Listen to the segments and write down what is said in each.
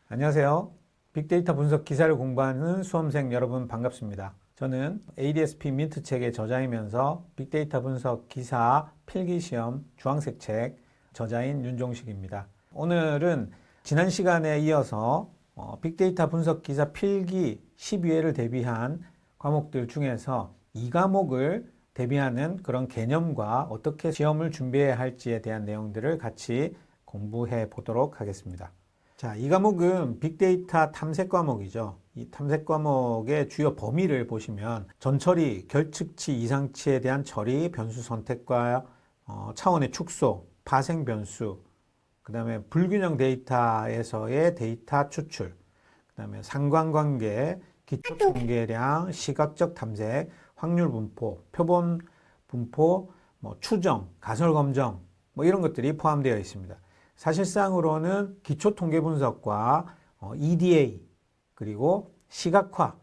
안녕하세요. 빅데이터 분석 기사를 공부하는 수험생 여러분 반갑습니다. 저는 ADSP 민트 책의 저자이면서 빅데이터 분석 기사 필기시험 주황색 책 저자인 윤종식입니다. 오늘은 지난 시간에 이어서 빅데이터 분석 기사 필기 12회를 대비한 과목들 중에서 이 과목을 대비하는 그런 개념과 어떻게 시험을 준비해야 할지에 대한 내용들을 같이 공부해 보도록 하겠습니다. 자, 이 과목은 빅데이터 탐색 과목이죠. 이 탐색 과목의 주요 범위를 보시면 전처리, 결측치, 이상치에 대한 처리, 변수 선택과 차원의 축소, 파생 변수, 그 다음에 불균형 데이터에서의 데이터 추출, 그 다음에 상관관계, 기초 통계량, 시각적 탐색, 확률 분포, 표본 분포, 추정, 가설 검정, 이런 것들이 포함되어 있습니다. 사실상으로는 기초 통계 분석과 EDA 그리고 시각화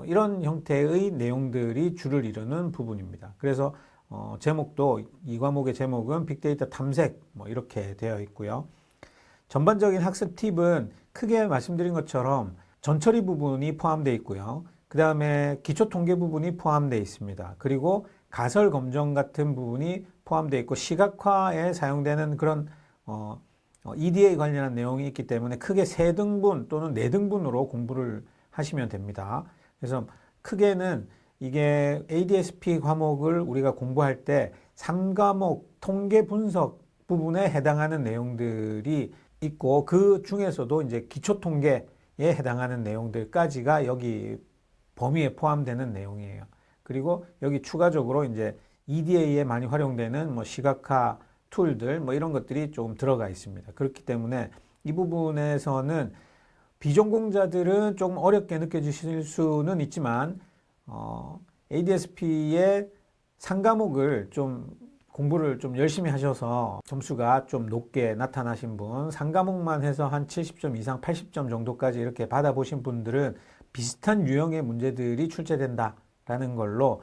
이런 형태의 내용들이 주를 이루는 부분입니다. 그래서 제목도 이 과목의 제목은 빅데이터 탐색 이렇게 되어 있고요. 전반적인 학습 팁은 크게 말씀드린 것처럼 전처리 부분이 포함되어 있고요. 그 다음에 기초 통계 부분이 포함되어 있습니다. 그리고 가설 검정 같은 부분이 포함되어 있고 시각화에 사용되는 그런 EDA 관련한 내용이 있기 때문에 크게 3등분 또는 4등분으로 공부를 하시면 됩니다. 그래서 크게는 이게 ADSP 과목을 우리가 공부할 때 3과목 통계 분석 부분에 해당하는 내용들이 있고 그 중에서도 이제 기초 통계에 해당하는 내용들까지가 여기 범위에 포함되는 내용이에요. 그리고 여기 추가적으로 이제 EDA에 많이 활용되는 시각화 툴들 이런 것들이 조금 들어가 있습니다. 그렇기 때문에 이 부분에서는 비전공자들은 조금 어렵게 느껴지실 수는 있지만 ADSP의 3과목을 좀 공부를 좀 열심히 하셔서 점수가 좀 높게 나타나신 분, 3과목만 해서 한 70점 이상 80점 정도까지 이렇게 받아보신 분들은 비슷한 유형의 문제들이 출제된다라는 걸로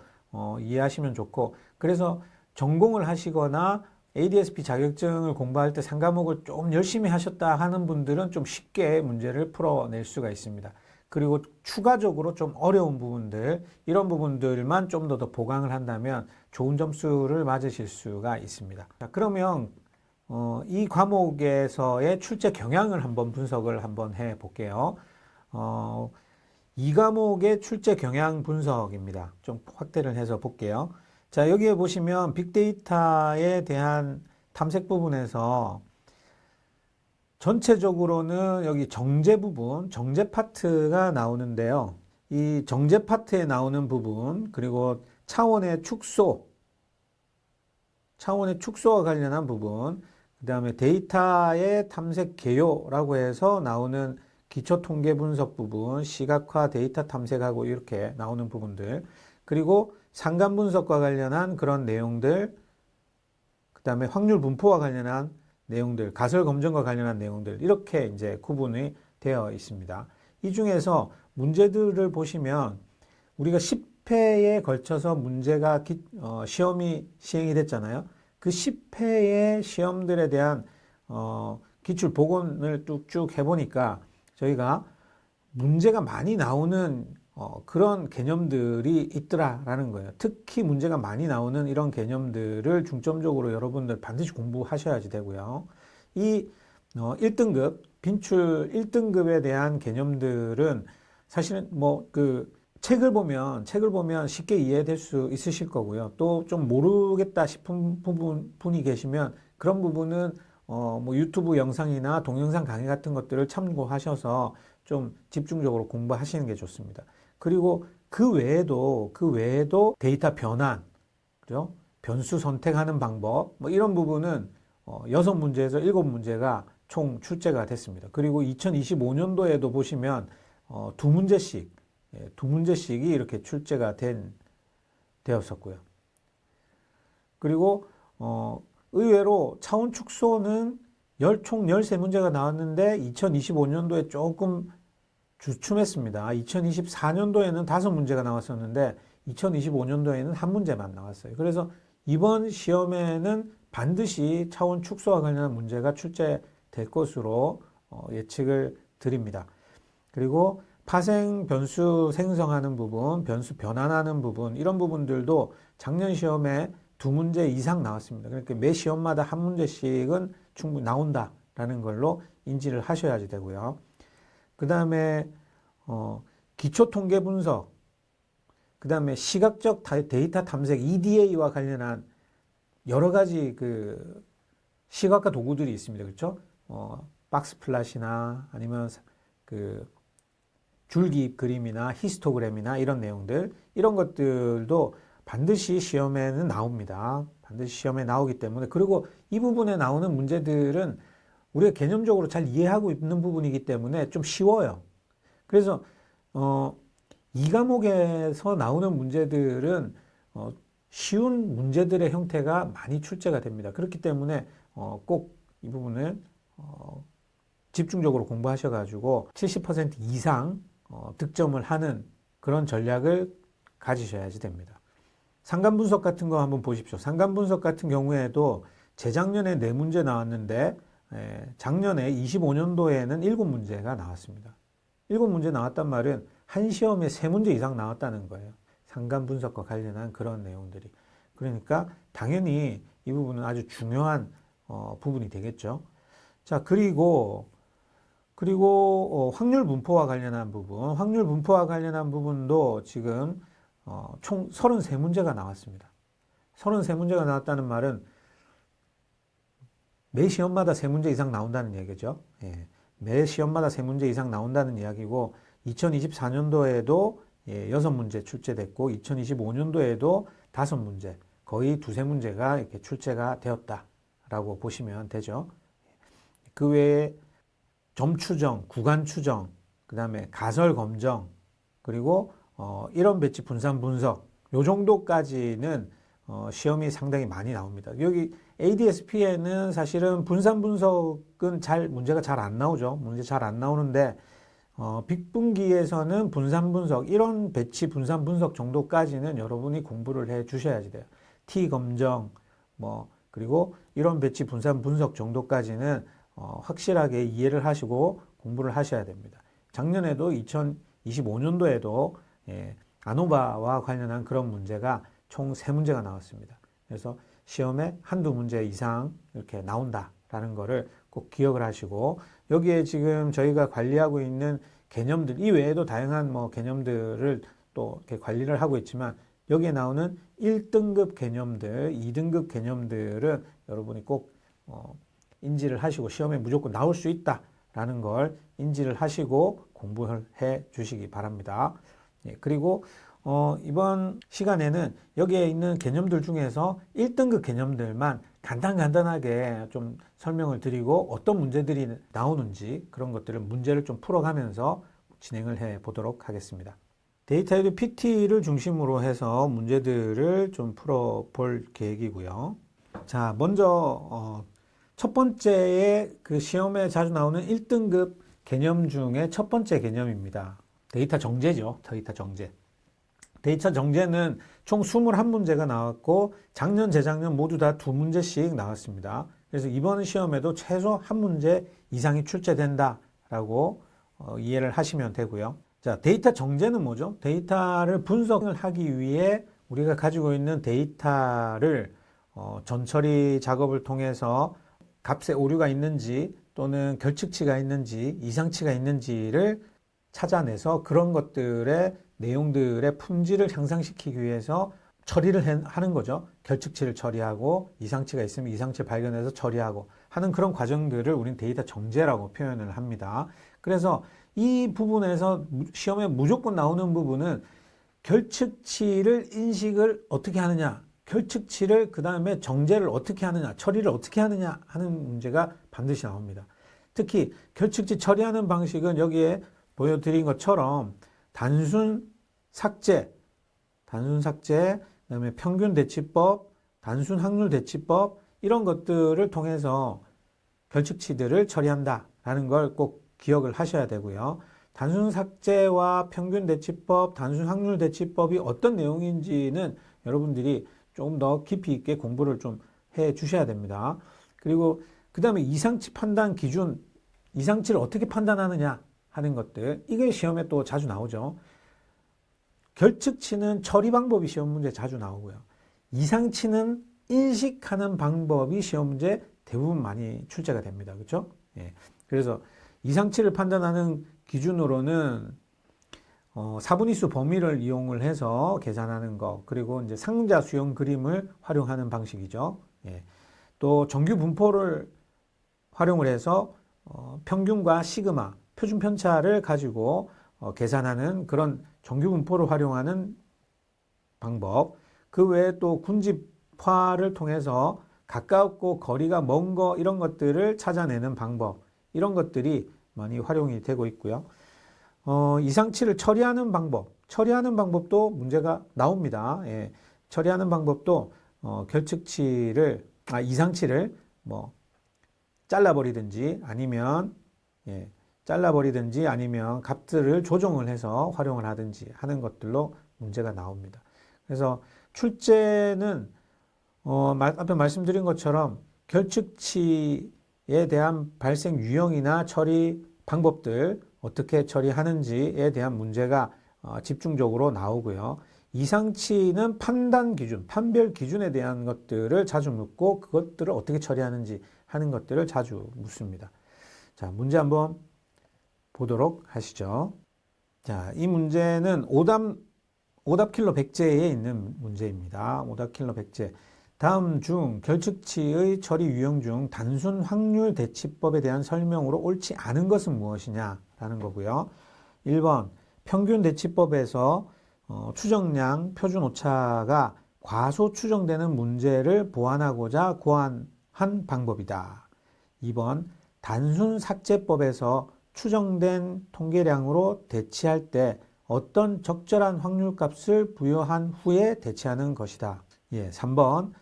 이해하시면 좋고, 그래서 전공을 하시거나 ADSP 자격증을 공부할 때 3과목을 좀 열심히 하셨다 하는 분들은 좀 쉽게 문제를 풀어낼 수가 있습니다. 그리고 추가적으로 좀 어려운 부분들, 이런 부분들만 좀 더 보강을 한다면 좋은 점수를 맞으실 수가 있습니다. 자, 그러면 이 과목에서의 출제 경향을 한번 분석을 한번 해 볼게요. 이 과목의 출제 경향 분석입니다. 좀 확대를 해서 볼게요. 자, 여기에 보시면 빅데이터에 대한 탐색 부분에서 전체적으로는 여기 정제 부분, 정제 파트가 나오는데요. 이 정제 파트에 나오는 부분, 그리고 차원의 축소와 관련한 부분, 그 다음에 데이터의 탐색 개요라고 해서 나오는 기초 통계 분석 부분, 시각화 데이터 탐색하고 이렇게 나오는 부분들, 그리고 상관 분석과 관련한 그런 내용들, 그 다음에 확률 분포와 관련한 내용들, 가설 검증과 관련한 내용들, 이렇게 이제 구분이 되어 있습니다. 이 중에서 문제들을 보시면 우리가 10회에 걸쳐서 문제가 시험이 시행이 됐잖아요. 그 10회의 시험들에 대한 기출 복원을 쭉 해보니까 저희가 문제가 많이 나오는 그런 개념들이 있더라라는 거예요. 특히 문제가 많이 나오는 이런 개념들을 중점적으로 여러분들 반드시 공부하셔야지 되고요. 이 1등급, 빈출 1등급에 대한 개념들은 사실은 책을 보면 쉽게 이해될 수 있으실 거고요. 또 좀 모르겠다 싶은 분이 계시면 그런 부분은 유튜브 영상이나 동영상 강의 같은 것들을 참고하셔서 좀 집중적으로 공부하시는 게 좋습니다. 그리고 그 외에도 데이터 변환, 그죠? 변수 선택하는 방법, 이런 부분은 6문제에서 7문제가 총 출제가 됐습니다. 그리고 2025년도에도 보시면 2문제씩이 이렇게 출제가 되었었고요. 그리고 의외로 차원 축소는 총 13문제가 나왔는데 2025년도에 조금 주춤했습니다. 2024년도에는 5문제가 나왔었는데 2025년도에는 1문제만 나왔어요. 그래서 이번 시험에는 반드시 차원 축소와 관련한 문제가 출제될 것으로 예측을 드립니다. 그리고 파생 변수 생성하는 부분, 변수 변환하는 부분, 이런 부분들도 작년 시험에 2문제 이상 나왔습니다. 그러니까 매 시험마다 한 문제씩은 충분히 나온다라는 걸로 인지를 하셔야지 되고요. 그 다음에 기초 통계 분석, 그 다음에 시각적 데이터 탐색 EDA와 관련한 여러 가지 그 시각화 도구들이 있습니다. 그렇죠? 박스 플랫이나 아니면 그 줄기 그림이나 히스토그램이나 이런 내용들, 이런 것들도 반드시 시험에는 나옵니다. 반드시 시험에 나오기 때문에, 그리고 이 부분에 나오는 문제들은 우리가 개념적으로 잘 이해하고 있는 부분이기 때문에 좀 쉬워요. 그래서 이 과목에서 나오는 문제들은 쉬운 문제들의 형태가 많이 출제가 됩니다. 그렇기 때문에 꼭 이 부분을 집중적으로 공부하셔가지고 70% 이상 득점을 하는 그런 전략을 가지셔야지 됩니다. 상관 분석 같은 거 한번 보십시오. 상관 분석 같은 경우에도 재작년에 4문제 나왔는데 작년에 25년도에는 7문제가 나왔습니다. 7문제 나왔단 말은 한 시험에 3문제 이상 나왔다는 거예요. 상관 분석과 관련한 그런 내용들이. 그러니까 당연히 이 부분은 아주 중요한 부분이 되겠죠. 자, 그리고 확률 분포와 관련한 부분, 확률 분포와 관련한 부분도 지금 총 33문제가 나왔습니다. 33문제가 나왔다는 말은 매 시험마다 3문제 이상 나온다는 얘기죠. 예, 매 시험마다 3문제 이상 나온다는 이야기고, 2024년도에도 6문제 출제됐고, 2025년도에도 5문제, 거의 2~3문제가 이렇게 출제가 되었다라고 보시면 되죠. 그 외에 점 추정, 구간 추정, 그 다음에 가설 검정, 그리고 이론 배치 분산 분석, 요 정도까지는 시험이 상당히 많이 나옵니다. 여기 ADS-P에는 사실은 분산 분석은 문제가 잘 안 나오죠. 문제 잘 안 나오는데 빅분기에서는 분산 분석, 이론 배치 분산 분석 정도까지는 여러분이 공부를 해 주셔야지 돼요. T 검정, 그리고 이론 배치 분산 분석 정도까지는 확실하게 이해를 하시고 공부를 하셔야 됩니다. 작년에도 2025년도에도 아노바와 관련한 그런 문제가 총 3문제가 나왔습니다. 그래서 시험에 1~2문제 이상 이렇게 나온다라는 거를 꼭 기억을 하시고, 여기에 지금 저희가 관리하고 있는 개념들, 이 외에도 다양한 개념들을 또 이렇게 관리를 하고 있지만, 여기에 나오는 1등급 개념들, 2등급 개념들은 여러분이 꼭 인지를 하시고 시험에 무조건 나올 수 있다라는 걸 인지를 하시고 공부를 해 주시기 바랍니다. 그리고 이번 시간에는 여기에 있는 개념들 중에서 1등급 개념들만 간단하게 좀 설명을 드리고, 어떤 문제들이 나오는지 그런 것들을 문제를 좀 풀어가면서 진행을 해 보도록 하겠습니다. 데이터에듀 PT를 중심으로 해서 문제들을 좀 풀어볼 계획이고요. 자, 먼저 첫 번째에 그 시험에 자주 나오는 1등급 개념 중에 첫 번째 개념입니다. 데이터 정제죠. 데이터 정제. 데이터 정제는 총 21문제가 나왔고, 작년, 재작년 모두 다 2문제씩 나왔습니다. 그래서 이번 시험에도 최소 1문제 이상이 출제된다라고 이해를 하시면 되고요. 자, 데이터 정제는 뭐죠? 데이터를 분석을 하기 위해 우리가 가지고 있는 데이터를 전처리 작업을 통해서 값에 오류가 있는지 또는 결측치가 있는지 이상치가 있는지를 찾아내서 그런 것들의 내용들의 품질을 향상시키기 위해서 처리를 하는 거죠. 결측치를 처리하고 이상치가 있으면 이상치를 발견해서 처리하고 하는 그런 과정들을 우리는 데이터 정제라고 표현을 합니다. 그래서 이 부분에서 시험에 무조건 나오는 부분은 결측치를 인식을 어떻게 하느냐, 결측치를 그 다음에 정제를 어떻게 하느냐, 처리를 어떻게 하느냐 하는 문제가 반드시 나옵니다. 특히 결측치 처리하는 방식은 여기에 보여드린 것처럼 단순 삭제, 그다음에 평균 대치법, 단순 확률 대치법, 이런 것들을 통해서 결측치들을 처리한다라는 걸 꼭 기억을 하셔야 되고요. 단순 삭제와 평균 대치법, 단순 확률 대치법이 어떤 내용인지는 여러분들이 조금 더 깊이 있게 공부를 좀 해 주셔야 됩니다. 그리고 그 다음에 이상치 판단 기준, 이상치를 어떻게 판단하느냐, 하는 것들. 이게 시험에 또 자주 나오죠. 결측치는 처리 방법이 시험 문제 자주 나오고요. 이상치는 인식하는 방법이 시험 문제 대부분 많이 출제가 됩니다. 그렇죠? 예. 그래서 이상치를 판단하는 기준으로는 4분위수 범위를 이용을 해서 계산하는 거, 그리고 이제 상자 수용 그림을 활용하는 방식이죠. 예. 또 정규 분포를 활용을 해서 평균과 시그마, 표준 편차를 가지고 계산하는 그런 정규 분포를 활용하는 방법. 그 외에 또 군집화를 통해서 가깝고 거리가 먼 거 이런 것들을 찾아내는 방법. 이런 것들이 많이 활용이 되고 있고요. 이상치를 처리하는 방법. 처리하는 방법도 문제가 나옵니다. 예. 처리하는 방법도 이상치를 뭐 잘라버리든지 아니면 잘라버리든지 아니면 값들을 조정을 해서 활용을 하든지 하는 것들로 문제가 나옵니다. 그래서 출제는 앞에 말씀드린 것처럼 결측치에 대한 발생 유형이나 처리 방법들 어떻게 처리하는지에 대한 문제가 집중적으로 나오고요. 이상치는 판단 기준, 판별 기준에 대한 것들을 자주 묻고 그것들을 어떻게 처리하는지 하는 것들을 자주 묻습니다. 자, 문제 한번 보도록 하시죠. 자, 이 문제는 오답킬러 백제에 있는 문제입니다. 오답킬러 백제. 다음 중 결측치의 처리 유형 중 단순 확률 대치법에 대한 설명으로 옳지 않은 것은 무엇이냐라는 거고요. 1번 평균 대치법에서 추정량 표준 오차가 과소 추정되는 문제를 보완하고자 고안한 방법이다. 2번 단순 삭제법에서 추정된 통계량으로 대치할 때 어떤 적절한 확률값을 부여한 후에 대치하는 것이다. 3번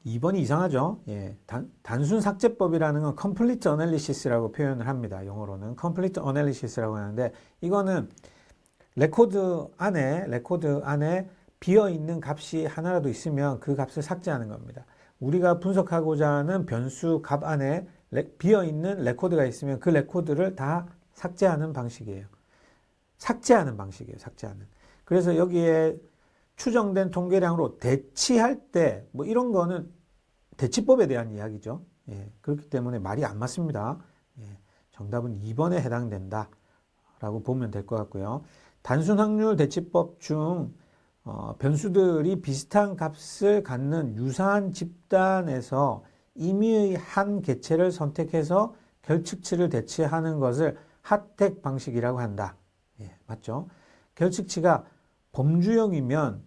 2번이 이상하죠. 단순 삭제법이라는 건 complete analysis라고 표현을 합니다. 영어로는 complete analysis라고 하는데 이거는 레코드 안에 비어있는 값이 하나라도 있으면 그 값을 삭제하는 겁니다. 우리가 분석하고자 하는 변수 값 안에 비어있는 레코드가 있으면 그 레코드를 다 삭제하는 방식이에요. 삭제하는. 그래서 여기에 추정된 통계량으로 대치할 때 뭐 이런 거는 대치법에 대한 이야기죠. 그렇기 때문에 말이 안 맞습니다. 정답은 2번에 해당된다 라고 보면 될 것 같고요. 단순 확률 대치법 중 변수들이 비슷한 값을 갖는 유사한 집단에서 임의의 한 개체를 선택해서 결측치를 대치하는 것을 하택 방식이라고 한다. 맞죠? 결측치가 범주형이면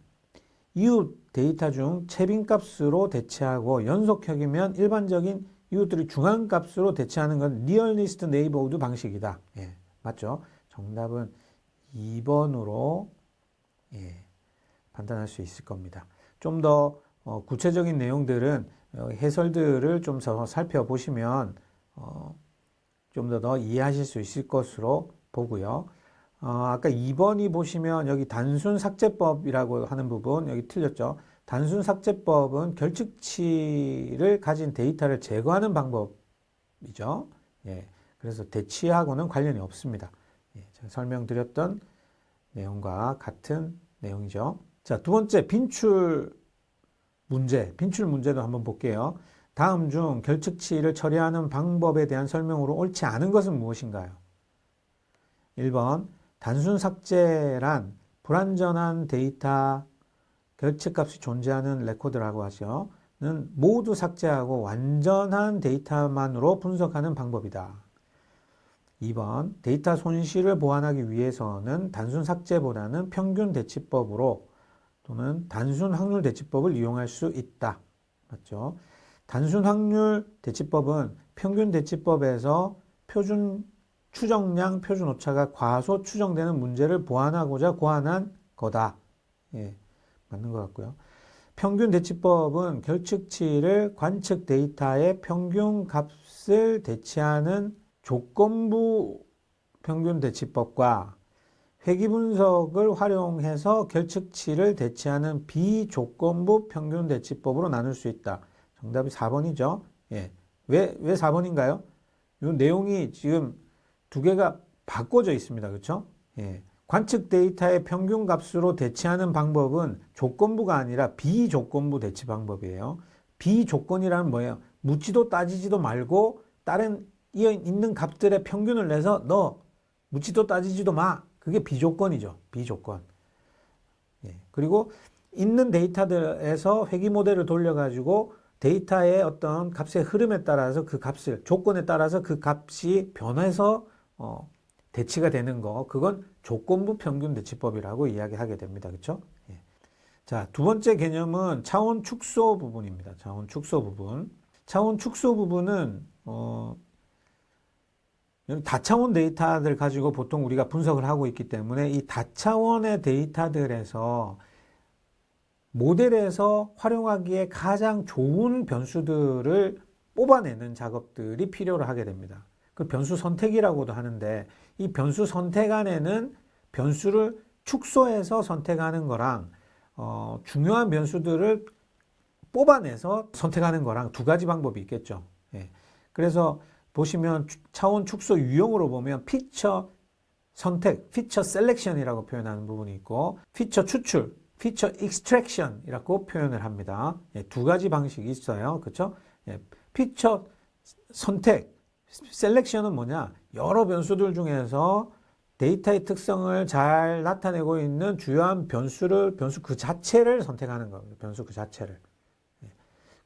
이웃 데이터 중 채빈값으로 대체하고 연속형이면 일반적인 이웃들이 중앙값으로 대체하는 건 니얼리스트 네이버후드 방식이다. 맞죠? 정답은 2번으로 판단할 수 있을 겁니다. 좀 더 구체적인 내용들은 해설들을 좀 더 살펴보시면 좀 더 이해하실 수 있을 것으로 보고요. 아까 2번이 보시면 여기 단순 삭제법이라고 하는 부분 여기 틀렸죠. 단순 삭제법은 결측치를 가진 데이터를 제거하는 방법이죠. 그래서 대치하고는 관련이 없습니다. 제가 설명드렸던 내용과 같은 내용이죠. 자, 두 번째 빈출 문제도 한번 볼게요. 다음 중 결측치를 처리하는 방법에 대한 설명으로 옳지 않은 것은 무엇인가요? 1번 단순 삭제란 불완전한 데이터 결측값이 존재하는 레코드라고 하죠. 는 모두 삭제하고 완전한 데이터만으로 분석하는 방법이다. 2번 데이터 손실을 보완하기 위해서는 단순 삭제보다는 평균 대치법으로 또는 단순 확률 대치법을 이용할 수 있다. 맞죠? 단순 확률 대치법은 평균 대치법에서 표준 추정량 표준 오차가 과소 추정되는 문제를 보완하고자 고안한 거다. 맞는 것 같고요. 평균 대치법은 결측치를 관측 데이터의 평균 값을 대치하는 조건부 평균 대치법과 회귀 분석을 활용해서 결측치를 대치하는 비조건부 평균 대치법으로 나눌 수 있다. 정답이 4번이죠. 왜 4번인가요? 이 내용이 지금 두 개가 바꿔져 있습니다. 그렇죠? 예. 관측 데이터의 평균 값으로 대치하는 방법은 조건부가 아니라 비조건부 대치 방법이에요. 비조건이라는 뭐예요? 묻지도 따지지도 말고 다른 있는 값들의 평균을 내서 너 묻지도 따지지도 마. 그게 비조건이죠. 비조건. 예. 그리고 있는 데이터들에서 회귀 모델을 돌려가지고 데이터의 어떤 값의 흐름에 따라서 그 값을, 조건에 따라서 그 값이 변해서 대치가 되는 거, 그건 조건부 평균 대치법이라고 이야기하게 됩니다. 그렇죠? 예. 자, 두 번째 개념은 차원 축소 부분입니다. 차원 축소 부분. 차원 축소 부분은 다차원 데이터들 가지고 보통 우리가 분석을 하고 있기 때문에 이 다차원의 데이터들에서 모델에서 활용하기에 가장 좋은 변수들을 뽑아내는 작업들이 필요로 하게 됩니다. 그 변수 선택이라고도 하는데 이 변수 선택 안에는 변수를 축소해서 선택하는 거랑 중요한 변수들을 뽑아내서 선택하는 거랑 두 가지 방법이 있겠죠. 예. 그래서 보시면 차원 축소 유형으로 보면 피처 선택, 피처 셀렉션이라고 표현하는 부분이 있고 피처 추출, 피처 익스트랙션이라고 표현을 합니다. 예, 두 가지 방식이 있어요. 그렇죠? 예, 피처 선택, 셀렉션은 뭐냐? 여러 변수들 중에서 데이터의 특성을 잘 나타내고 있는 주요한 변수 그 자체를 선택하는 겁니다. 변수 그 자체를. 예.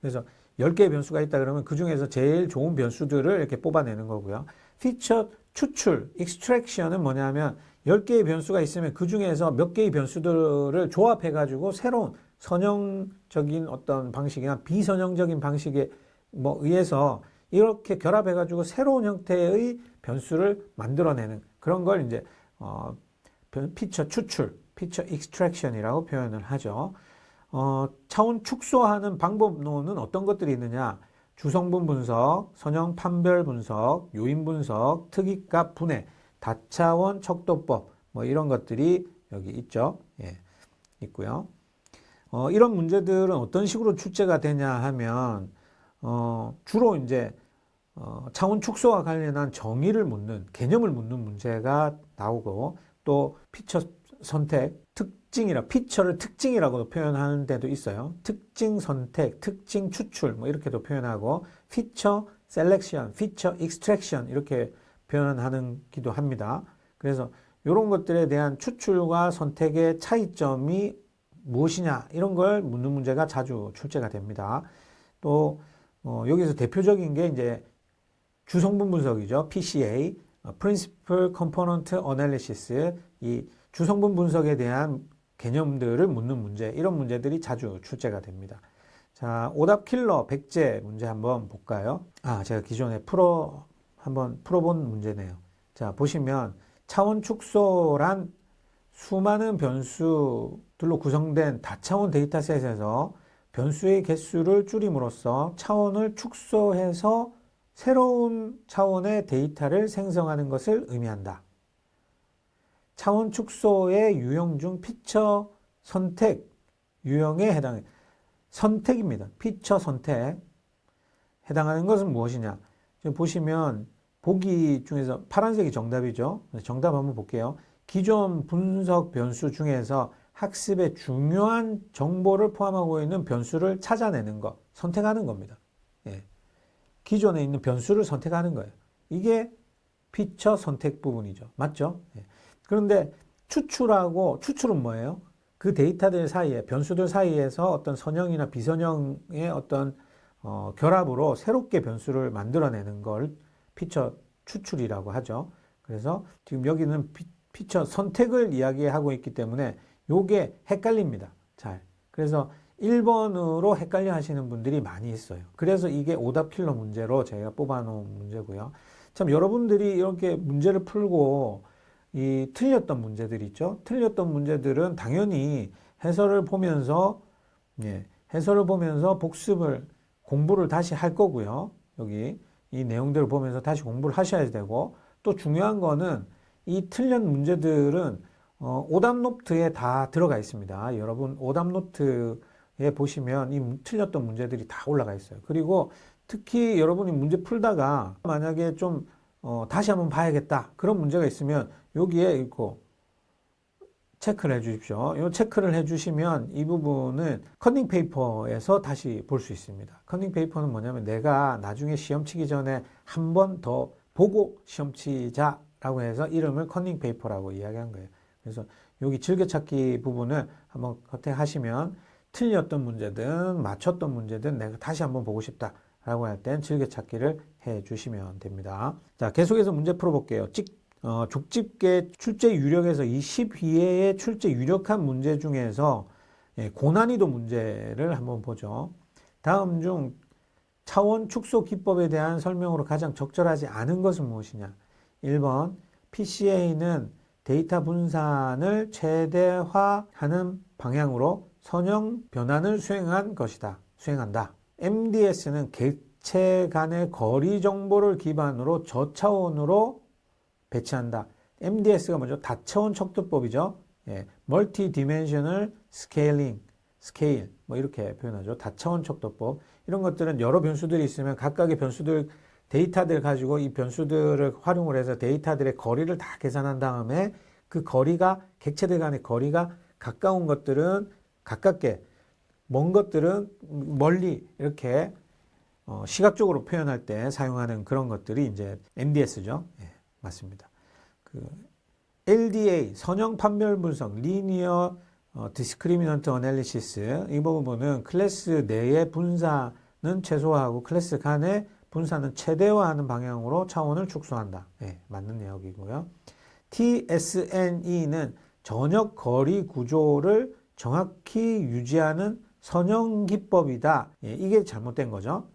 그래서 10개의 변수가 있다 그러면 그 중에서 제일 좋은 변수들을 이렇게 뽑아내는 거고요. 피처 추출, 익스트랙션은 뭐냐면 10개의 변수가 있으면 그 중에서 몇 개의 변수들을 조합해가지고 새로운 선형적인 어떤 방식이나 비선형적인 방식에 의해서 이렇게 결합해가지고 새로운 형태의 변수를 만들어내는 그런 걸 이제 피처 추출, 피처 익스트랙션이라고 표현을 하죠. 차원 축소하는 방법론은 어떤 것들이 있느냐? 주성분 분석, 선형 판별 분석, 요인 분석, 특이값 분해, 다차원 척도법 이런 것들이 여기 있죠. 예, 있고요. 이런 문제들은 어떤 식으로 출제가 되냐 하면 주로 이제 차원 축소와 관련한 정의를 묻는 개념을 묻는 문제가 나오고 또 피처 선택 피처를 특징이라고 표현하는 데도 있어요. 특징 선택, 특징 추출 이렇게도 표현하고 피처 셀렉션, 피처 익스트랙션 이렇게 표현하기도 합니다. 그래서 이런 것들에 대한 추출과 선택의 차이점이 무엇이냐 이런 걸 묻는 문제가 자주 출제가 됩니다. 또 여기서 대표적인 게 이제 주성분 분석이죠. PCA, Principal Component Analysis, 이 주성분 분석에 대한 개념들을 묻는 문제, 이런 문제들이 자주 출제가 됩니다. 자, 오답 킬러 100제 문제 한번 볼까요? 제가 기존에 한번 풀어본 문제네요. 자, 보시면 차원 축소란 수많은 변수들로 구성된 다차원 데이터셋에서 변수의 개수를 줄임으로써 차원을 축소해서 새로운 차원의 데이터를 생성하는 것을 의미한다. 차원 축소의 유형 중 피처 선택 유형에 해당해 선택입니다. 피처 선택 해당하는 것은 무엇이냐? 지금 보시면 보기 중에서 파란색이 정답이죠. 정답 한번 볼게요. 기존 분석 변수 중에서 학습에 중요한 정보를 포함하고 있는 변수를 찾아내는 것, 선택하는 겁니다. 예. 기존에 있는 변수를 선택하는 거예요. 이게 피처 선택 부분이죠. 맞죠? 예. 그런데 추출은 뭐예요? 그 데이터들 사이에, 변수들 사이에서 어떤 선형이나 비선형의 어떤 결합으로 새롭게 변수를 만들어내는 걸 피처 추출이라고 하죠. 그래서 지금 여기는 피처 선택을 이야기하고 있기 때문에 요게 헷갈립니다. 잘. 그래서 1번으로 헷갈려 하시는 분들이 많이 있어요. 그래서 이게 오답 킬러 문제로 제가 뽑아놓은 문제고요. 참 여러분들이 이렇게 문제를 풀고 이 틀렸던 문제들 있죠. 틀렸던 문제들은 당연히 해설을 보면서 공부를 다시 할 거고요. 여기 이 내용들을 보면서 다시 공부를 하셔야 되고 또 중요한 거는 이 틀린 문제들은 오답 노트에 다 들어가 있습니다. 여러분 오답 노트에 보시면 이 틀렸던 문제들이 다 올라가 있어요. 그리고 특히 여러분이 문제 풀다가 만약에 좀 다시 한번 봐야겠다. 그런 문제가 있으면 여기에 있고 체크를 해 주십시오. 이 체크를 해 주시면 이 부분은 컨닝 페이퍼에서 다시 볼 수 있습니다. 컨닝 페이퍼는 뭐냐면 내가 나중에 시험 치기 전에 한 번 더 보고 시험 치자라고 해서 이름을 컨닝 페이퍼라고 이야기한 거예요. 그래서 여기 즐겨찾기 부분을 한번 컨택하시면 틀렸던 문제든 맞췄던 문제든 내가 다시 한번 보고 싶다라고 할 땐 즐겨찾기를 해 주시면 됩니다. 자, 계속해서 문제 풀어볼게요. 족집게 출제 유력에서 이 12회의 출제 유력한 문제 중에서 고난이도 문제를 한번 보죠. 다음 중 차원 축소 기법에 대한 설명으로 가장 적절하지 않은 것은 무엇이냐? 1번 PCA는 데이터 분산을 최대화하는 방향으로 선형 변환을 수행한다. MDS는 객체 간의 거리 정보를 기반으로 저차원으로 배치한다. MDS가 먼저 다차원 척도법이죠. 멀티 디멘셔널 스케일 뭐 이렇게 표현하죠. 다차원 척도법. 이런 것들은 여러 변수들이 있으면 각각의 변수들 데이터들 가지고 이 변수들을 활용을 해서 데이터들의 거리를 다 계산한 다음에 그 거리가 객체들 간의 거리가 가까운 것들은 가깝게 먼 것들은 멀리 이렇게 시각적으로 표현할 때 사용하는 그런 것들이 이제 MDS죠. 맞습니다. LDA 선형 판별 분석 리니어 디스크리미넌트 어널리시스 이 부분은 클래스 내의 분산은 최소화하고 클래스 간의 분산은 최대화하는 방향으로 차원을 축소한다. 맞는 내용이고요. TSNE는 전역 거리 구조를 정확히 유지하는 선형 기법이다. 이게 잘못된 거죠.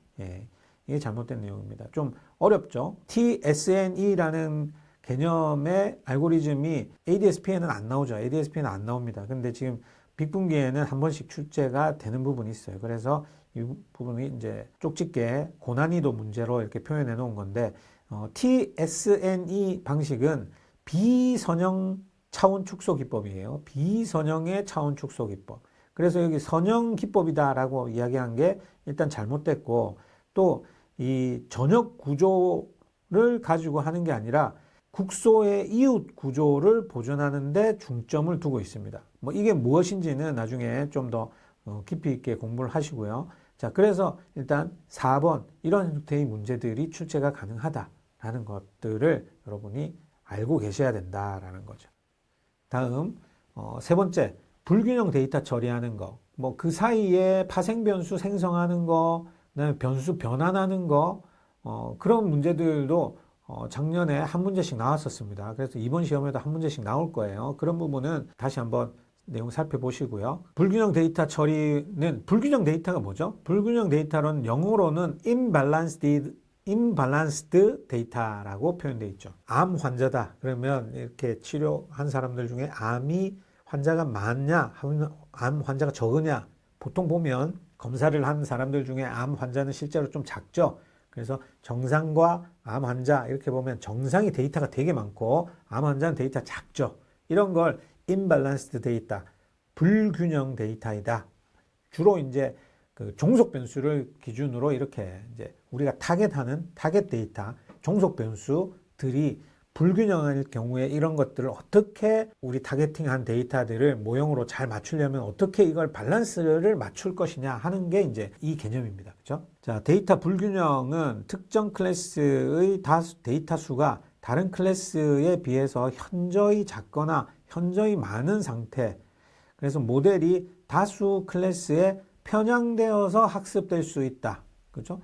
이게 잘못된 내용입니다. 좀 어렵죠. TSNE라는 개념의 알고리즘이 ADS-P에는 안 나오죠. ADS-P는 안 나옵니다. 근데 지금 빅분기에는 한 번씩 출제가 되는 부분이 있어요. 그래서 이 부분이 이제 쪽집게 고난이도 문제로 이렇게 표현해 놓은 건데, TSNE 방식은 비선형 차원 축소 기법이에요. 비선형의 차원 축소 기법. 그래서 여기 선형 기법이다라고 이야기한 게 일단 잘못됐고, 또 이 전역 구조를 가지고 하는 게 아니라 국소의 이웃 구조를 보존하는 데 중점을 두고 있습니다. 뭐 이게 무엇인지는 나중에 좀 더 깊이 있게 공부를 하시고요. 자, 그래서 일단 4번 이런 형태의 문제들이 출제가 가능하다라는 것들을 여러분이 알고 계셔야 된다라는 거죠. 다음 세 번째, 불균형 데이터 처리하는 거. 뭐 그 사이에 파생 변수 생성하는 거, 그다음에 변수 변환하는 거, 그런 문제들도 작년에 한 문제씩 나왔었습니다. 그래서 이번 시험에도 한 문제씩 나올 거예요. 그런 부분은 다시 한번 내용 살펴보시고요. 불균형 데이터 처리는, 불균형 데이터가 뭐죠? 불균형 데이터는 영어로는 imbalanced data라고 표현되어 있죠. 암 환자다. 그러면 이렇게 치료한 사람들 중에 암이 환자가 많냐, 암 환자가 적으냐. 보통 보면 검사를 한 사람들 중에 암 환자는 실제로 좀 작죠. 그래서 정상과 암 환자 이렇게 보면 정상이 데이터가 되게 많고 암 환자는 데이터 작죠. 이런 걸 imbalanced 데이터, 불균형 데이터이다. 주로 이제 그 종속 변수를 기준으로 이렇게 이제 우리가 타겟하는 타겟 데이터, 종속 변수들이 불균형일 경우에 이런 것들을 어떻게 우리 타겟팅한 데이터들을 모형으로 잘 맞추려면 어떻게 이걸 밸런스를 맞출 것이냐 하는 게 이제 이 개념입니다. 그렇죠? 자, 데이터 불균형은 특정 클래스의 데이터 수가 다른 클래스에 비해서 현저히 작거나 현저히 많은 상태. 그래서 모델이 다수 클래스에 편향되어서 학습될 수 있다. 그렇죠?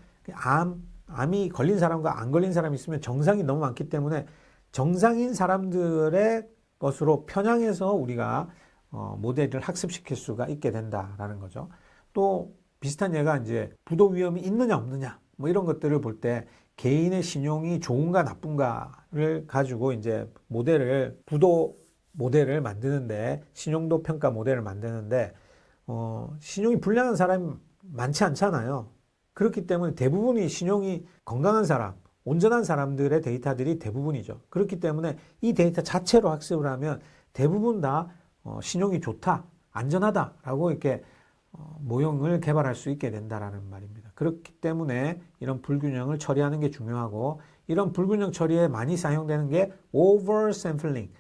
암이 걸린 사람과 안 걸린 사람이 있으면 정상이 너무 많기 때문에 정상인 사람들의 것으로 편향해서 우리가 모델을 학습시킬 수가 있게 된다라는 거죠. 또 비슷한 예가 이제 부도 위험이 있느냐 없느냐 뭐 이런 것들을 볼 때 개인의 신용이 좋은가 나쁜가를 가지고 이제 부도 모델을 만드는데, 신용도 평가 모델을 만드는데 신용이 불량한 사람이 많지 않잖아요. 그렇기 때문에 대부분이 신용이 건강한 사람, 온전한 사람들의 데이터들이 대부분이죠. 그렇기 때문에 이 데이터 자체로 학습을 하면 대부분 다 신용이 좋다, 안전하다라고 이렇게 모형을 개발할 수 있게 된다라는 말입니다. 그렇기 때문에 이런 불균형을 처리하는 게 중요하고, 이런 불균형 처리에 많이 사용되는 게 oversampling,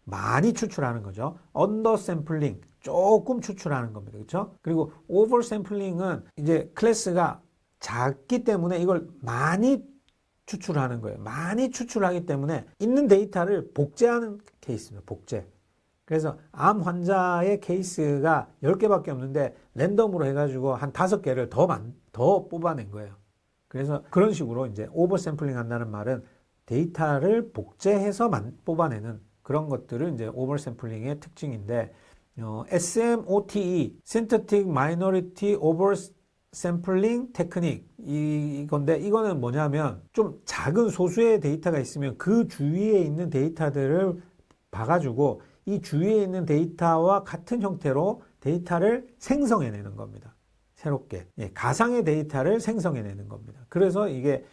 많이 추출하는 거죠. undersampling, 조금 추출하는 겁니다. 그렇죠? 그리고 oversampling은 이제 클래스가 작기 때문에 이걸 많이 추출하는 거예요. 많이 추출하기 때문에 있는 데이터를 복제하는 케이스입니다. 복제. 그래서 암 환자의 케이스가 10개밖에 없는데 랜덤으로 해가지고 한 5개를 더 뽑아낸 거예요. 그래서 그런 식으로 이제 오버샘플링 한다는 말은 데이터를 복제해서 뽑아내는 그런 것들을 이제 오버샘플링의 특징인데, SMOTE, Synthetic Minority Oversampling Technique, 이건데 이거는 뭐냐면 좀 작은 소수의 데이터가 있으면 그 주위에 있는 데이터들을 봐가지고 이 주위에 있는 데이터와 같은 형태로 데이터를 생성해내는 겁니다. 새롭게. 가상의 데이터를 생성해내는 겁니다. 그래서 이게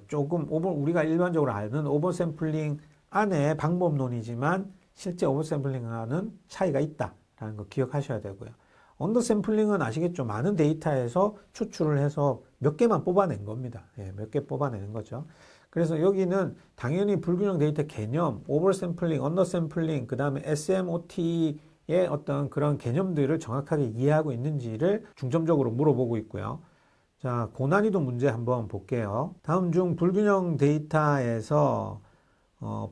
조금 우리가 일반적으로 아는 오버샘플링 안에 방법론이지만 실제 오버샘플링과는 차이가 있다라는 거 기억하셔야 되고요. 언더샘플링은 아시겠죠? 많은 데이터에서 추출을 해서 몇 개만 뽑아낸 겁니다. 몇 개 뽑아내는 거죠. 그래서 여기는 당연히 불균형 데이터 개념, 오버샘플링, 언더샘플링, 그 다음에 SMOT의 어떤 그런 개념들을 정확하게 이해하고 있는지를 중점적으로 물어보고 있고요. 자, 고난이도 문제 한번 볼게요. 다음 중 불균형 데이터에서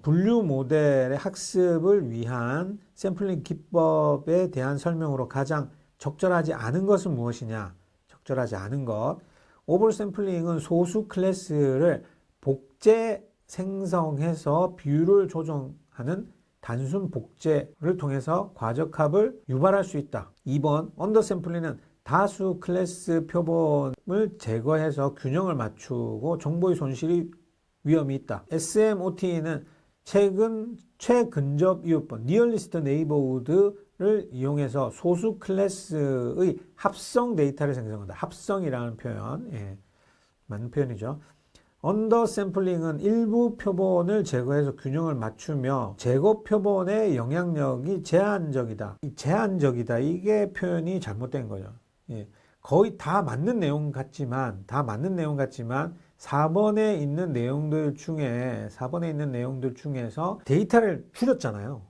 분류 모델의 학습을 위한 샘플링 기법에 대한 설명으로 가장 적절하지 않은 것은 무엇이냐? 적절하지 않은 것. 오버샘플링은 소수 클래스를 복제 생성해서 비율을 조정하는 단순 복제를 통해서 과적합을 유발할 수 있다. 2번, 언더샘플링은 다수 클래스 표본을 제거해서 균형을 맞추고 정보의 손실이 위험이 있다. SMOT는 최근접 이웃번, Nearest Neighborhood를 이용해서 소수 클래스의 합성 데이터를 생성한다. 합성이라는 표현, 맞는 표현이죠. 언더샘플링은 일부 표본을 제거해서 균형을 맞추며 제거 표본의 영향력이 제한적이다. 이 제한적이다. 이게 표현이 잘못된 거죠. 거의 다 맞는 내용 같지만 4번에 있는 내용들 중에서 데이터를 줄였잖아요.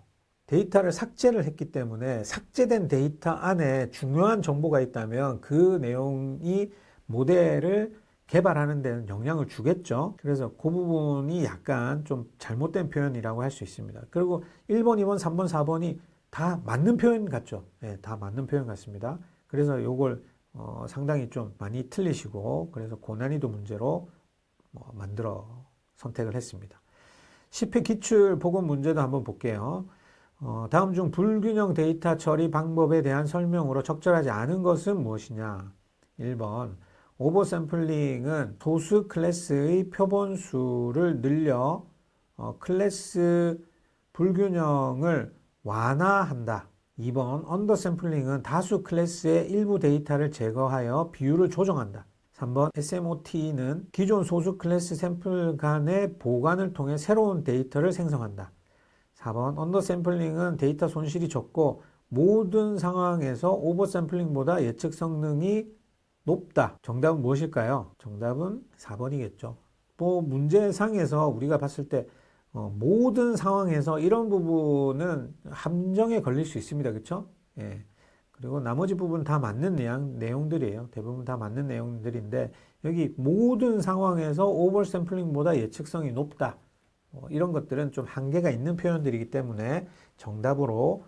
데이터를 삭제를 했기 때문에 삭제된 데이터 안에 중요한 정보가 있다면 그 내용이 모델을 개발하는 데는 영향을 주겠죠. 그래서 그 부분이 약간 좀 잘못된 표현이라고 할 수 있습니다. 그리고 1번, 2번, 3번, 4번이 다 맞는 표현 같죠. 다 맞는 표현 같습니다. 그래서 요걸 상당히 좀 많이 틀리시고, 그래서 고난이도 문제로 만들어 선택을 했습니다. 10회 기출 보건 문제도 한번 볼게요. 다음 중 불균형 데이터 처리 방법에 대한 설명으로 적절하지 않은 것은 무엇이냐? 1번, 오버샘플링은 소수 클래스의 표본 수를 늘려 클래스 불균형을 완화한다. 2번, 언더샘플링은 다수 클래스의 일부 데이터를 제거하여 비율을 조정한다. 3번, SMOT는 기존 소수 클래스 샘플 간의 보관을 통해 새로운 데이터를 생성한다. 4번, 언더샘플링은 데이터 손실이 적고 모든 상황에서 오버샘플링보다 예측 성능이 높다. 정답은 무엇일까요? 정답은 4번이겠죠. 문제상에서 우리가 봤을 때 모든 상황에서 이런 부분은 함정에 걸릴 수 있습니다. 그렇죠? 그리고 나머지 부분은 다 맞는 내용들이에요. 대부분 다 맞는 내용들인데 여기 모든 상황에서 오버샘플링보다 예측성이 높다. 이런 것들은 좀 한계가 있는 표현들이기 때문에 정답으로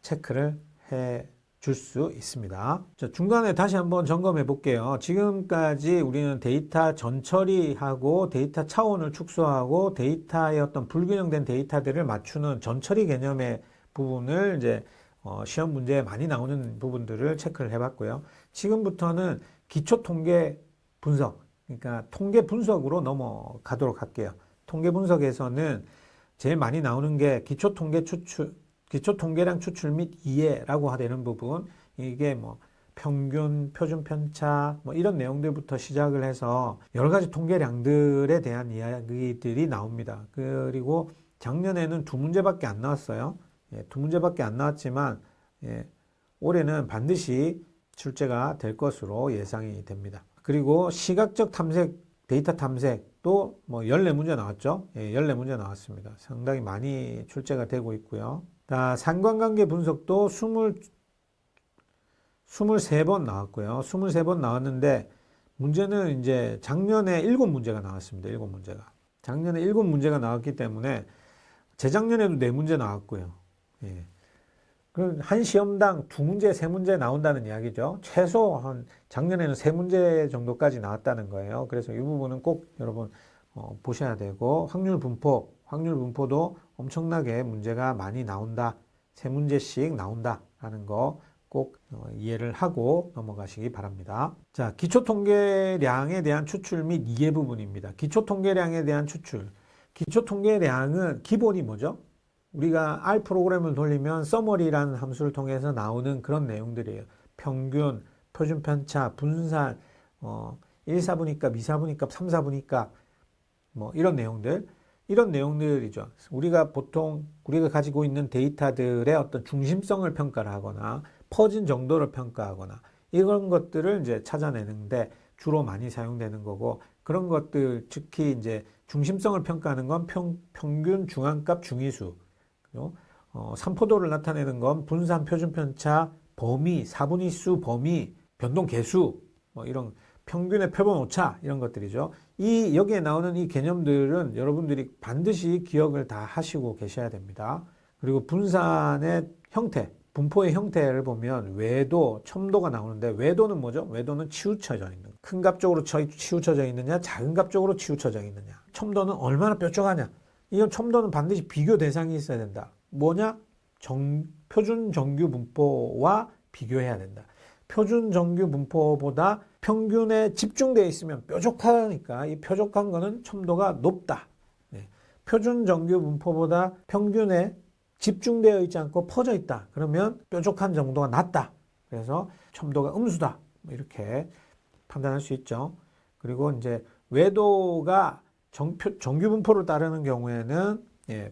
체크를 해 줄 수 있습니다. 자, 중간에 다시 한번 점검해 볼게요. 지금까지 우리는 데이터 전처리하고 데이터 차원을 축소하고 데이터의 어떤 불균형된 데이터들을 맞추는 전처리 개념의 부분을 이제 시험 문제에 많이 나오는 부분들을 체크를 해봤고요. 지금부터는 기초 통계 분석, 그러니까 통계 분석으로 넘어가도록 할게요. 통계 분석에서는 제일 많이 나오는 게 기초 통계량 추출 및 이해라고 되는 부분, 이게 평균, 표준 편차, 이런 내용들부터 시작을 해서 여러 가지 통계량들에 대한 이야기들이 나옵니다. 그리고 작년에는 2문제밖에 안 나왔어요. 2문제밖에 안 나왔지만, 올해는 반드시 출제가 될 것으로 예상이 됩니다. 그리고 시각적 탐색 데이터 탐색도 뭐 14문제 나왔죠. 예, 14문제 나왔습니다. 상당히 많이 출제가 되고 있고요. 자, 상관관계 분석도 23번 나왔고요. 23번 나왔는데 문제는 이제 작년에 7문제가 나왔습니다. 7문제가. 작년에 7문제가 나왔기 때문에 재작년에도 4문제 나왔고요. 예. 한 시험당 2문제, 3문제 나온다는 이야기죠. 최소 한 작년에는 3문제 정도까지 나왔다는 거예요. 그래서 이 부분은 꼭 여러분 보셔야 되고 확률분포도 엄청나게 문제가 많이 나온다. 3문제씩 나온다라는 거 꼭 이해를 하고 넘어가시기 바랍니다. 자, 기초통계량에 대한 추출 및 이해 부분입니다. 기초통계량에 대한 추출. 기초통계량은 기본이 뭐죠? 우리가 R 프로그램을 돌리면 서머리라는 함수를 통해서 나오는 그런 내용들이에요. 평균, 표준편차, 분산, 1, 4분위값, 2, 4분위값, 3, 4분위값 뭐 이런 내용들이죠. 우리가 가지고 있는 데이터들의 어떤 중심성을 평가를 하거나 퍼진 정도를 평가하거나 이런 것들을 이제 찾아내는데 주로 많이 사용되는 거고, 그런 것들 특히 이제 중심성을 평가하는 건 평균, 중앙값, 중위수, 산포도를 나타내는 건 분산, 표준편차, 범위, 사분위수, 범위, 변동 계수, 뭐 이런 평균의 표본 오차 이런 것들이죠. 여기에 나오는 이 개념들은 여러분들이 반드시 기억을 다 하시고 계셔야 됩니다. 그리고 분산의 형태, 분포의 형태를 보면 외도, 첨도가 나오는데 외도는 뭐죠? 외도는 치우쳐져 있는 거. 큰 값 쪽으로 치우쳐져 있느냐, 작은 값 쪽으로 치우쳐져 있느냐. 첨도는 얼마나 뾰족하냐. 이건 첨도는 반드시 비교 대상이 있어야 된다. 뭐냐? 표준 정규 분포와 비교해야 된다. 표준 정규 분포보다 평균에 집중되어 있으면 뾰족하니까 이 뾰족한 거는 첨도가 높다. 네. 표준 정규 분포보다 평균에 집중되어 있지 않고 퍼져 있다. 그러면 뾰족한 정도가 낮다. 그래서 첨도가 음수다. 이렇게 판단할 수 있죠. 그리고 이제 외도가 정규 분포를 따르는 경우에는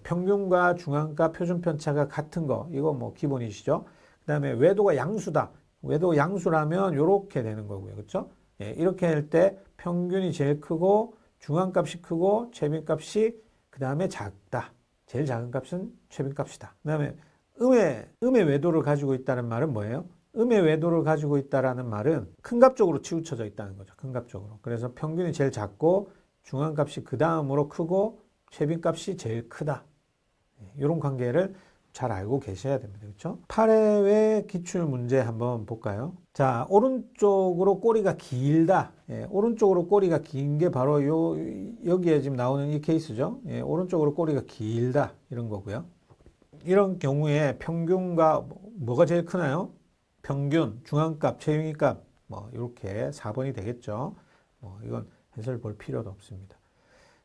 평균과 중앙값, 표준편차가 같은 거, 이거 뭐 기본이시죠. 그 다음에 외도가 양수다. 외도 양수라면 이렇게 되는 거고요. 그렇죠? 이렇게 할 때 평균이 제일 크고 중앙값이 크고 최빈값이 그 다음에 작다. 제일 작은 값은 최빈값이다. 그 다음에 음의 외도를 가지고 있다는 말은 뭐예요? 음의 외도를 가지고 있다는 말은 큰 값 쪽으로 치우쳐져 있다는 거죠. 큰 값 쪽으로. 그래서 평균이 제일 작고 중앙값이 그 다음으로 크고 최빈값이 제일 크다. 이런 관계를 잘 알고 계셔야 됩니다. 그렇죠? 8회의 기출 문제 한번 볼까요? 자, 오른쪽으로 꼬리가 길다. 오른쪽으로 꼬리가 긴 게 바로 여기에 지금 나오는 이 케이스죠. 오른쪽으로 꼬리가 길다. 이런 거고요. 이런 경우에 평균과 뭐가 제일 크나요? 평균, 중앙값, 최빈값 뭐 이렇게 4번이 되겠죠. 이건 해설 볼 필요도 없습니다.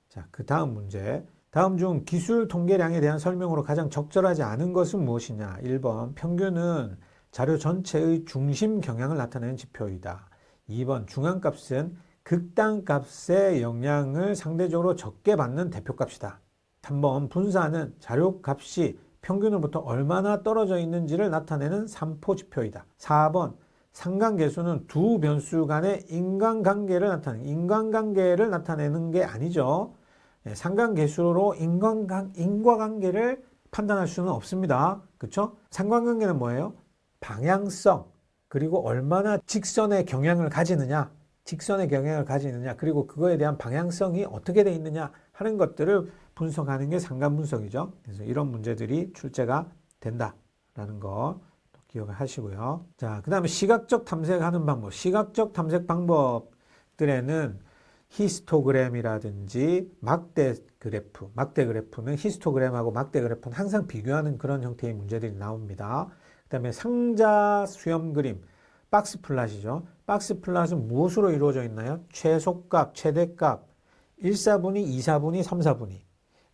자, 그 다음 문제. 다음 중 기술 통계량에 대한 설명으로 가장 적절하지 않은 것은 무엇이냐? 1번, 평균은 자료 전체의 중심 경향을 나타내는 지표이다. 2번, 중앙값은 극단값의 영향을 상대적으로 적게 받는 대표값이다. 3번, 분산은 자료값이 평균으로부터 얼마나 떨어져 있는지를 나타내는 산포지표이다. 4번, 상관계수는 두 변수 간의 인과관계를 나타내는 게 아니죠. 상관계수로 인과관계를 판단할 수는 없습니다. 그렇죠? 상관관계는 뭐예요? 방향성, 그리고 얼마나 직선의 경향을 가지느냐, 그리고 그거에 대한 방향성이 어떻게 돼 있느냐 하는 것들을 분석하는 게 상관분석이죠. 그래서 이런 문제들이 출제가 된다라는 거 기억을 하시고요. 자, 그 다음에 시각적 탐색하는 방법. 시각적 탐색 방법들에는 히스토그램이라든지 막대 그래프는 히스토그램하고 막대 그래프는 항상 비교하는 그런 형태의 문제들이 나옵니다. 그 다음에 상자 수렴 그림, 박스 플랫이죠. 박스 플랫은 무엇으로 이루어져 있나요? 최소값, 최대값, 1사분위, 2사분위, 3사분위.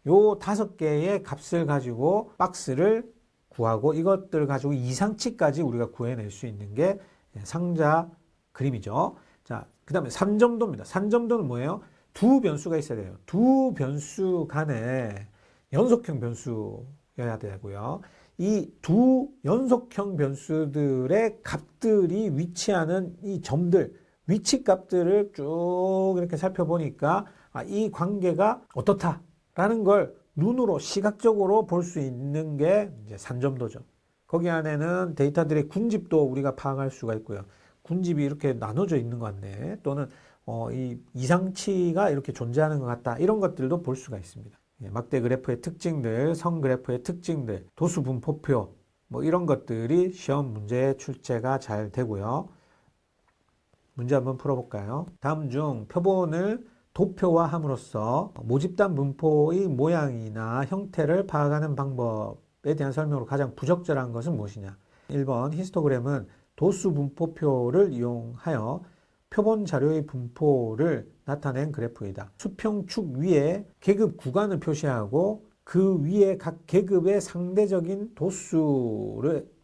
요 5개의 값을 가지고 박스를 구하고 이것들 가지고 이상치까지 우리가 구해낼 수 있는 게 상자 그림이죠. 자, 그 다음에 산점도입니다. 산점도는 뭐예요? 두 변수가 있어야 돼요. 두 변수 간에 연속형 변수여야 되고요. 이 두 연속형 변수들의 값들이 위치하는 이 점들, 위치 값들을 쭉 이렇게 살펴보니까 이 관계가 어떻다라는 걸 눈으로 시각적으로 볼 수 있는 게 이제 산점도죠. 거기 안에는 데이터들의 군집도 우리가 파악할 수가 있고요. 군집이 이렇게 나눠져 있는 것 같네. 또는 이 이상치가 이렇게 존재하는 것 같다. 이런 것들도 볼 수가 있습니다. 막대 그래프의 특징들, 선 그래프의 특징들, 도수 분포표 뭐 이런 것들이 시험 문제에 출제가 잘 되고요. 문제 한번 풀어볼까요? 다음 중 표본을 도표화함으로써 모집단 분포의 모양이나 형태를 파악하는 방법에 대한 설명으로 가장 부적절한 것은 무엇이냐? 1번 히스토그램은 도수 분포표를 이용하여 표본 자료의 분포를 나타낸 그래프이다. 수평축 위에 계급 구간을 표시하고 그 위에 각 계급의 상대적인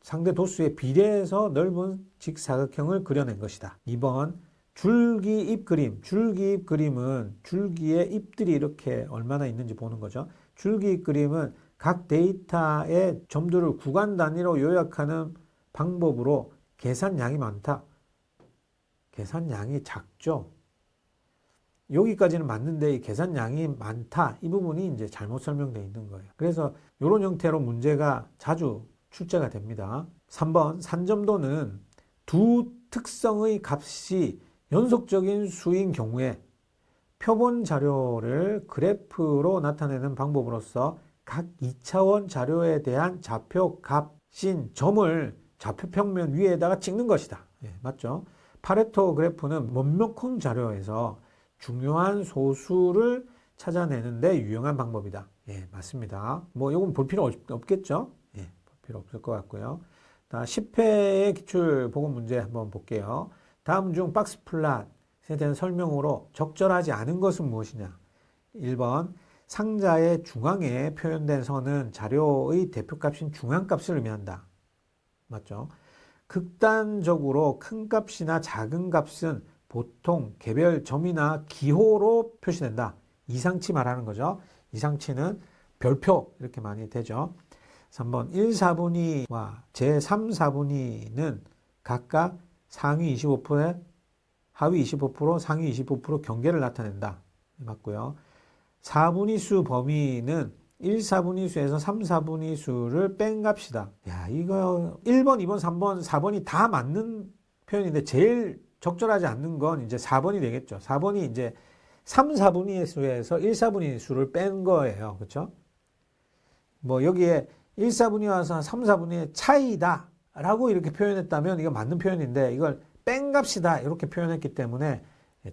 상대 도수에 비례해서 넓은 직사각형을 그려낸 것이다. 2번 줄기잎 그림. 줄기잎 그림은 줄기의 잎들이 이렇게 얼마나 있는지 보는 거죠. 줄기잎 그림은 각 데이터의 점들을 구간 단위로 요약하는 방법으로 계산량이 많다. 계산량이 작죠. 여기까지는 맞는데 이 계산량이 많다. 이 부분이 이제 잘못 설명되어 있는 거예요. 그래서 이런 형태로 문제가 자주 출제가 됩니다. 3번 산점도는 두 특성의 값이 연속적인 수인 경우에 표본 자료를 그래프로 나타내는 방법으로서 각 2차원 자료에 대한 좌표 값인 점을 좌표 평면 위에다가 찍는 것이다. 맞죠? 파레토 그래프는 원명콩 자료에서 중요한 소수를 찾아내는데 유용한 방법이다. 맞습니다. 뭐 이건 볼 필요 없겠죠? 볼 필요 없을 것 같고요. 10회의 기출 보고 문제 한번 볼게요. 다음 중 박스 플랫에 대한 설명으로 적절하지 않은 것은 무엇이냐? 1번 상자의 중앙에 표현된 선은 자료의 대표값인 중앙값을 의미한다. 맞죠? 극단적으로 큰 값이나 작은 값은 보통 개별 점이나 기호로 표시된다. 이상치 말하는 거죠. 이상치는 별표 이렇게 많이 되죠. 3번 1, 4분위와 제3, 4분위는 각각 상위 25%, 하위 25%, 상위 25% 경계를 나타낸다. 맞고요. 4분위수 범위는 1, 4분위수에서 3, 4분위수를 뺀 값이다. 야, 이거 1번, 2번, 3번, 4번이 다 맞는 표현인데 제일 적절하지 않는 건 이제 4번이 되겠죠. 4번이 이제 3, 4분위수에서 1, 4분위수를 뺀 거예요. 그렇죠? 뭐 여기에 1, 4분위와서 3, 4분위의 차이다 라고 이렇게 표현했다면 이거 맞는 표현인데 이걸 뺀 값이다 이렇게 표현했기 때문에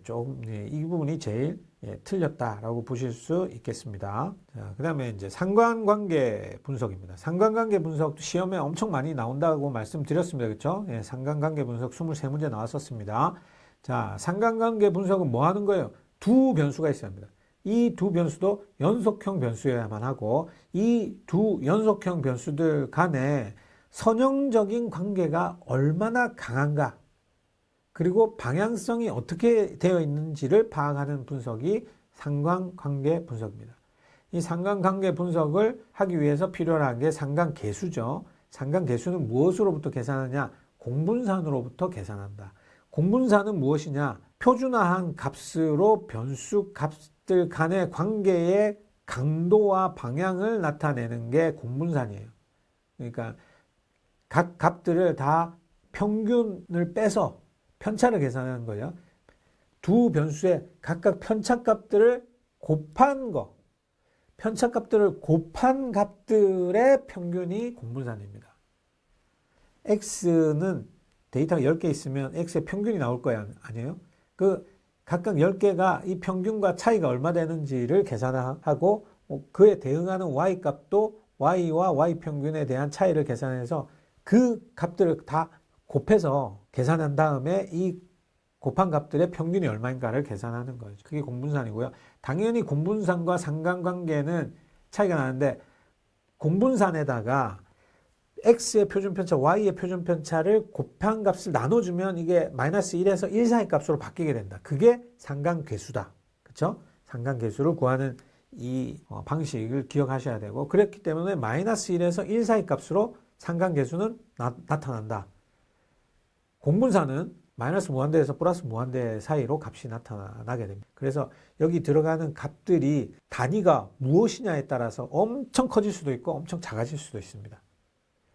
좀 이 부분이 제일 틀렸다라고 보실 수 있겠습니다. 자, 그다음에 이제 상관관계 분석입니다. 상관관계 분석도 시험에 엄청 많이 나온다고 말씀드렸습니다. 그렇죠? 상관관계 분석 23문제 나왔었습니다. 자, 상관관계 분석은 뭐 하는 거예요? 두 변수가 있어야 합니다. 이 두 변수도 연속형 변수여야만 하고 이 두 연속형 변수들 간에 선형적인 관계가 얼마나 강한가 그리고 방향성이 어떻게 되어 있는지를 파악하는 분석이 상관관계 분석입니다. 이 상관관계 분석을 하기 위해서 필요한 게 상관계수죠. 상관계수는 무엇으로부터 계산하냐? 공분산으로부터 계산한다. 공분산은 무엇이냐? 표준화한 값으로 변수 값들 간의 관계의 강도와 방향을 나타내는 게 공분산이에요. 그러니까 각 값들을 다 평균을 빼서 편차를 계산하는 거예요. 두 변수의 각각 편차값들을 곱한 거. 편차값들을 곱한 값들의 평균이 공분산입니다. X는 데이터가 10개 있으면 X의 평균이 나올 거야, 아니에요? 그 각각 10개가 이 평균과 차이가 얼마 되는지를 계산하고 그에 대응하는 Y 값도 Y와 Y 평균에 대한 차이를 계산해서 그 값들을 다 곱해서 계산한 다음에 이 곱한 값들의 평균이 얼마인가를 계산하는 거죠. 그게 공분산이고요. 당연히 공분산과 상관관계는 차이가 나는데 공분산에다가 X의 표준편차, Y의 표준편차를 곱한 값을 나눠주면 이게 마이너스 1에서 1 사이 값으로 바뀌게 된다. 그게 상관계수다. 그렇죠? 상관계수를 구하는 이 방식을 기억하셔야 되고 그렇기 때문에 마이너스 1에서 1 사이 값으로 상관계수는 나타난다. 공분산은 마이너스 무한대에서 플러스 무한대 사이로 값이 나타나게 됩니다. 그래서 여기 들어가는 값들이 단위가 무엇이냐에 따라서 엄청 커질 수도 있고 엄청 작아질 수도 있습니다.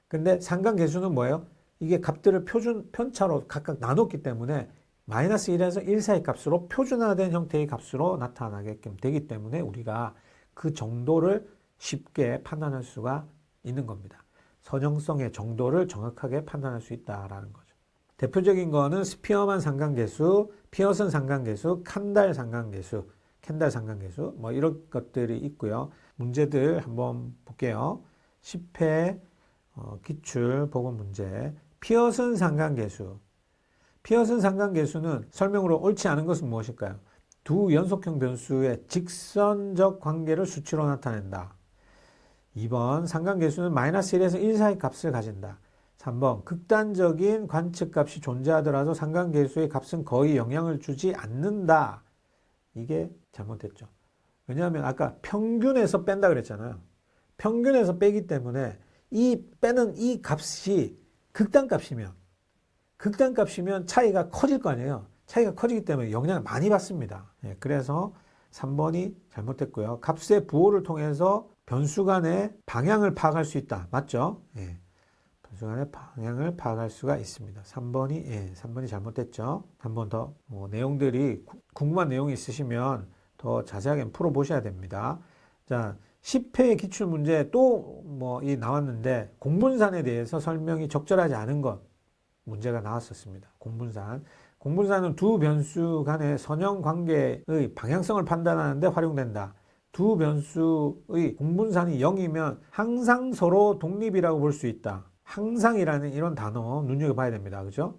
근데 상관계수는 뭐예요? 이게 값들을 편차로 각각 나눴기 때문에 마이너스 1에서 1 사이 값으로 표준화된 형태의 값으로 나타나게끔 되기 때문에 우리가 그 정도를 쉽게 판단할 수가 있는 겁니다. 선형성의 정도를 정확하게 판단할 수 있다라는 거죠. 대표적인 거는 스피어만 상관계수, 피어슨 상관계수, 칸달 상관계수, 캔달 상관계수 뭐 이런 것들이 있고요. 문제들 한번 볼게요. 10회 기출 보건 문제. 피어슨 상관계수. 피어슨 상관계수는 설명으로 옳지 않은 것은 무엇일까요? 두 연속형 변수의 직선적 관계를 수치로 나타낸다. 2번 상관계수는 마이너스 1에서 1 사이 값을 가진다. 3번 극단적인 관측값이 존재하더라도 상관계수의 값은 거의 영향을 주지 않는다. 이게 잘못됐죠. 왜냐하면 아까 평균에서 뺀다 그랬잖아요. 평균에서 빼기 때문에 이 빼는 이 값이 극단값이면 차이가 커질 거 아니에요. 차이가 커지기 때문에 영향을 많이 받습니다. 그래서 3번이 잘못됐고요. 값의 부호를 통해서 변수 간의 방향을 파악할 수 있다. 맞죠? 변수 간의 방향을 파악할 수가 있습니다. 3번이 잘못됐죠. 한 번 더 내용들이 궁금한 내용이 있으시면 더 자세하게 풀어보셔야 됩니다. 자, 10회 기출문제 또 나왔는데 공분산에 대해서 설명이 적절하지 않은 것 문제가 나왔었습니다. 공분산은 두 변수 간의 선형 관계의 방향성을 판단하는 데 활용된다. 두 변수의 공분산이 0이면 항상 서로 독립이라고 볼 수 있다. 항상이라는 이런 단어 눈여겨봐야 됩니다. 그죠?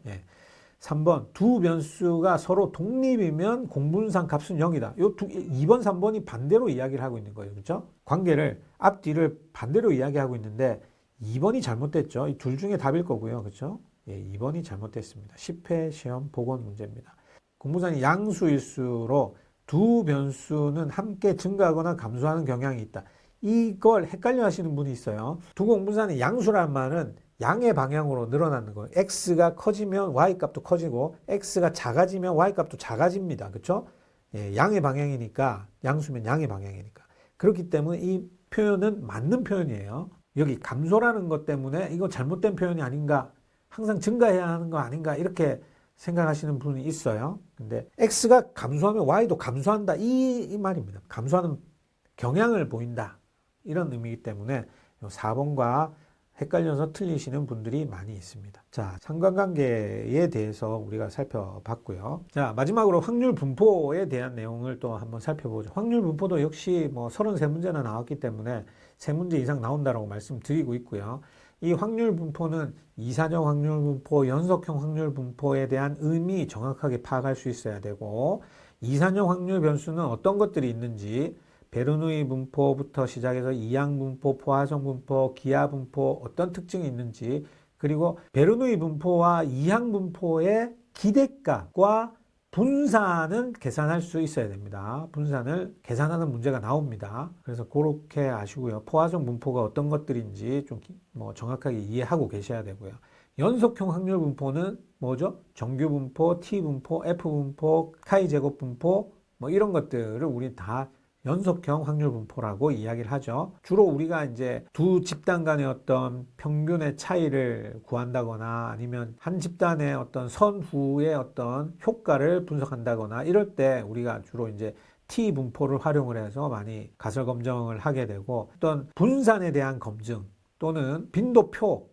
3번 두 변수가 서로 독립이면 공분산 값은 0이다. 2번, 3번이 반대로 이야기를 하고 있는 거예요. 그죠? 관계를 앞뒤를 반대로 이야기하고 있는데 2번이 잘못됐죠. 이 둘 중에 답일 거고요. 그죠? 2번이 잘못됐습니다. 10회 시험 보건 문제입니다. 공분산이 양수일수록 두 변수는 함께 증가하거나 감소하는 경향이 있다. 이걸 헷갈려 하시는 분이 있어요. 두 공분산의 양수라는 말은 양의 방향으로 늘어나는 거예요. x가 커지면 y값도 커지고 x가 작아지면 y값도 작아집니다. 그렇죠? 양의 방향이니까 양수면 양의 방향이니까. 그렇기 때문에 이 표현은 맞는 표현이에요. 여기 감소라는 것 때문에 이거 잘못된 표현이 아닌가, 항상 증가해야 하는 거 아닌가 이렇게 생각하시는 분이 있어요. 근데 x가 감소하면 y도 감소한다 이 말입니다. 감소하는 경향을 보인다 이런 의미이기 때문에 4번과 헷갈려서 틀리시는 분들이 많이 있습니다. 자, 상관관계에 대해서 우리가 살펴봤고요. 자, 마지막으로 확률 분포에 대한 내용을 또 한번 살펴보죠. 확률 분포도 역시 33문제나 나왔기 때문에 3문제 이상 나온다라고 말씀드리고 있고요. 이 확률 분포는 이사적 확률 분포, 연속형 확률 분포에 대한 의미 정확하게 파악할 수 있어야 되고, 이산형 확률 변수는 어떤 것들이 있는지 베르누이 분포부터 시작해서 이항 분포, 포화성 분포, 기하 분포 어떤 특징이 있는지, 그리고 베르누이 분포와 이항 분포의 기대값과 분산은 계산할 수 있어야 됩니다. 분산을 계산하는 문제가 나옵니다. 그래서 그렇게 아시고요. 포화성 분포가 어떤 것들인지 좀 정확하게 이해하고 계셔야 되고요. 연속형 확률 분포는 뭐죠? 정규 분포, T 분포, F 분포, 카이 제곱 분포 이런 것들을 우리 다 연속형 확률 분포라고 이야기를 하죠. 주로 우리가 이제 두 집단 간의 어떤 평균의 차이를 구한다거나 아니면 한 집단의 어떤 선후의 어떤 효과를 분석한다거나 이럴 때 우리가 주로 이제 T 분포를 활용을 해서 많이 가설 검증을 하게 되고, 어떤 분산에 대한 검증 또는 빈도표,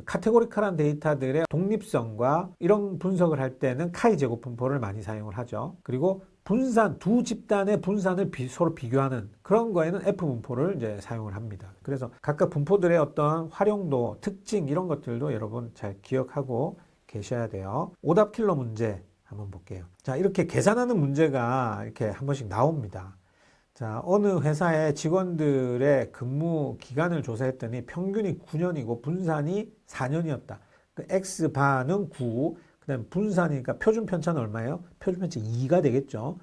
카테고리컬한 데이터들의 독립성과 이런 분석을 할 때는 카이 제곱 분포를 많이 사용을 하죠. 그리고 분산, 두 집단의 분산을 서로 비교하는 그런 거에는 F 분포를 이제 사용을 합니다. 그래서 각각 분포들의 어떤 활용도, 특징 이런 것들도 여러분 잘 기억하고 계셔야 돼요. 오답 킬러 문제 한번 볼게요. 자, 이렇게 계산하는 문제가 이렇게 한 번씩 나옵니다. 자, 어느 회사의 직원들의 근무 기간을 조사했더니 평균이 9년이고 분산이 4년이었다. 그 X반은 9, 그 다음에 분산이니까 표준 편차는 얼마예요? 표준 편차 2가 되겠죠.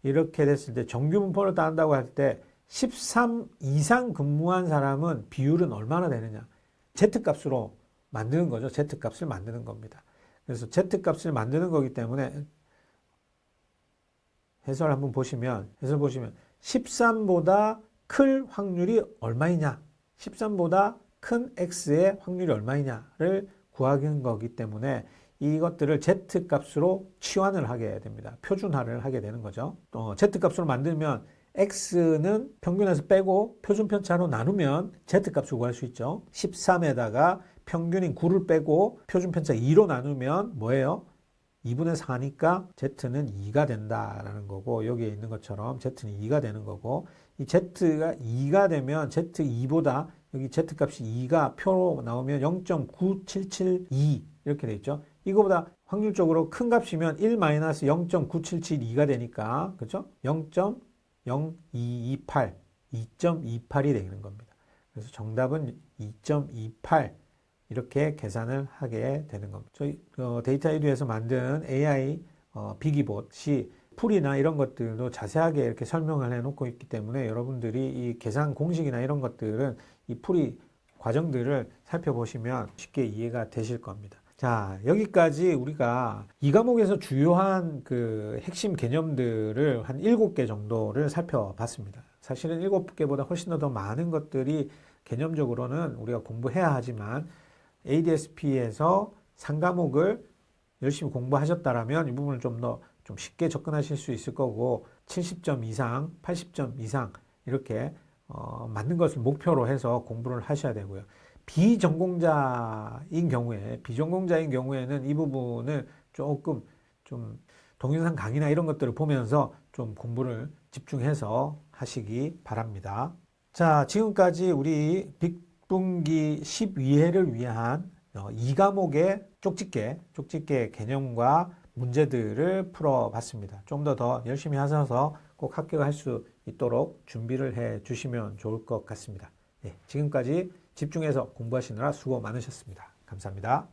이렇게 됐을 때 정규 분포를 따른다고 할 때 13 이상 근무한 사람은 비율은 얼마나 되느냐? Z값으로 만드는 거죠. Z값을 만드는 겁니다. 그래서 Z값을 만드는 거기 때문에 해설 한번 보시면 13보다 클 확률이 얼마이냐, 13보다 큰 X의 확률이 얼마이냐를 구하는 거기 때문에 이것들을 Z값으로 치환을 하게 됩니다. 표준화를 하게 되는 거죠. Z값으로 만들면 X는 평균에서 빼고 표준편차로 나누면 Z값을 구할 수 있죠. 13에다가 평균인 9를 빼고 표준편차 2로 나누면 뭐예요? 2분의 4니까 Z는 2가 된다라는 거고, 여기에 있는 것처럼 Z는 2가 되는 거고, 이 Z가 2가 되면 Z2보다 여기 Z값이 2가 표로 나오면 0.9772 이렇게 돼 있죠. 이거보다 확률적으로 큰 값이면 1-0.9772가 되니까, 그죠? 0.0228, 2.28이 되는 겁니다. 그래서 정답은 2.28 이렇게 계산을 하게 되는 겁니다. 저희 데이터 에듀에서 만든 AI 비기봇이 풀이나 이런 것들도 자세하게 이렇게 설명을 해놓고 있기 때문에 여러분들이 이 계산 공식이나 이런 것들은 이 풀이 과정들을 살펴보시면 쉽게 이해가 되실 겁니다. 자, 여기까지 우리가 이 과목에서 주요한 그 핵심 개념들을 한 7개 정도를 살펴봤습니다. 사실은 7개보다 훨씬 더 많은 것들이 개념적으로는 우리가 공부해야 하지만 ADS-P에서 3과목을 열심히 공부하셨다라면 이 부분을 좀 쉽게 접근하실 수 있을 거고, 70점 이상, 80점 이상 이렇게 맞는 것을 목표로 해서 공부를 하셔야 되고요. 비전공자인 경우에는 이 부분을 조금 좀 동영상 강의나 이런 것들을 보면서 좀 공부를 집중해서 하시기 바랍니다. 자, 지금까지 우리 빅분기 12회를 위한 2과목의 쪽집게 개념과 문제들을 풀어봤습니다. 좀 더 열심히 하셔서 꼭 합격할 수 있도록 준비를 해 주시면 좋을 것 같습니다. 네, 지금까지 집중해서 공부하시느라 수고 많으셨습니다. 감사합니다.